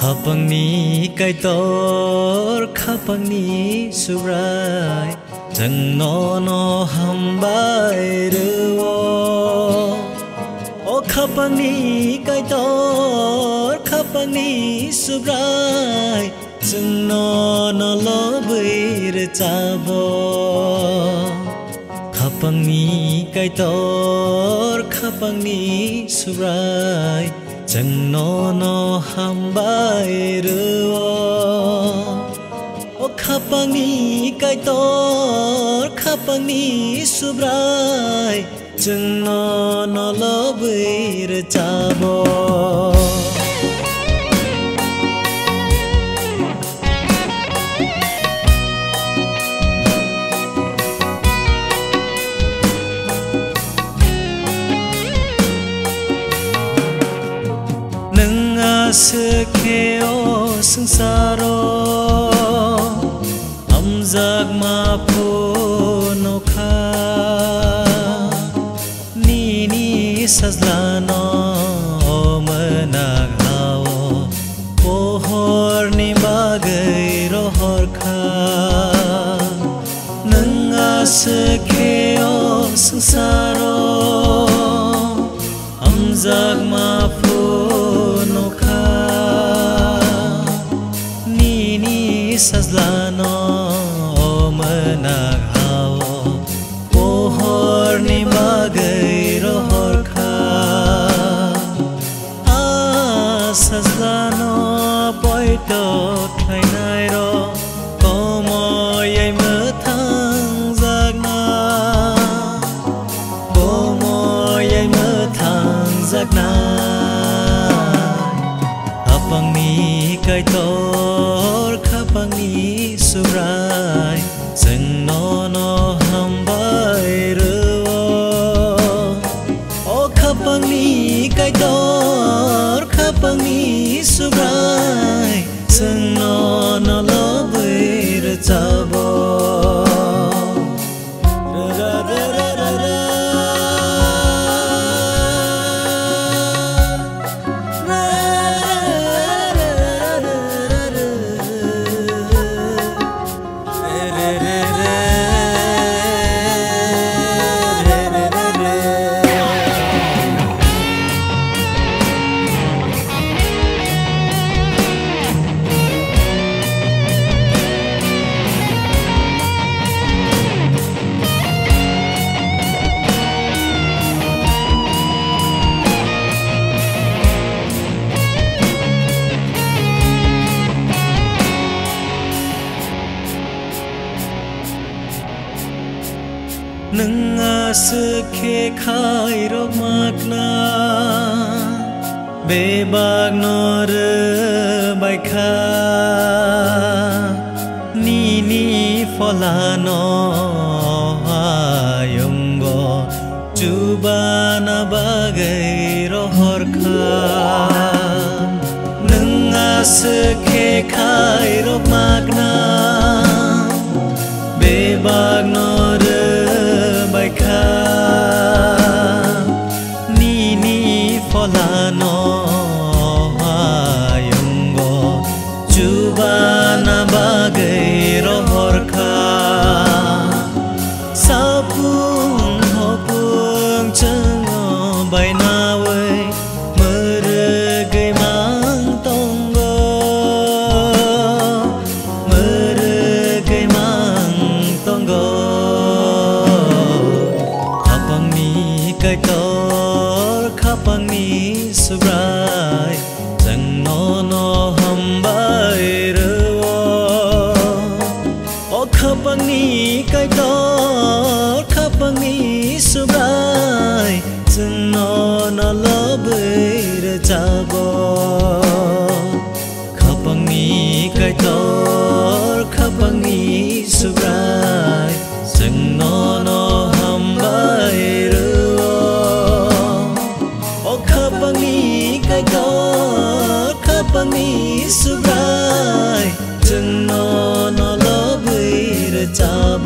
khapang ni kai tor khapang ni surai jang no hambai ruo o khapang ni kai tor khapang ni surai jang no lo bui chabo khapang ni kai tor khapang ni surai jang no hambai ruo o khapang ni kai tor khapang ni subrai jang no lo bui chabo sekeo sengsaro amzak mapu nokha ni sazlano menak hao pohor ni bagai rohor kha nanga sekeo sengsaro amzak mapu sazlano menak hao pohor ni bagai rohor kha sazlano poito khai nai ro komo yai mơ thang zakna komo yai mơ thang zakna apang ni kai tor khapang ni surai jang no hambai ruo o khapang ni kai tor khapang ni surai jang no lo bui chabo nanga sekhe khai rok makna bebak nor bai kha ni folano ayungo jubana bagai rohor kha nanga sekhe khai rok makna bebak nor kha ni folano ayungo jubana bagai rohor kha sapung hopung chango bai nawe mergai mang tonggo mergai mang tonggo kai tor khapang ni subrai jang no hambai ruo o khapang ni kai tor khapang ni subrai jang no lo bui chabo khapang ni kai tor khapang ni subrai jang no hambai kai tor khapang ni subrai jang no lo bui chabo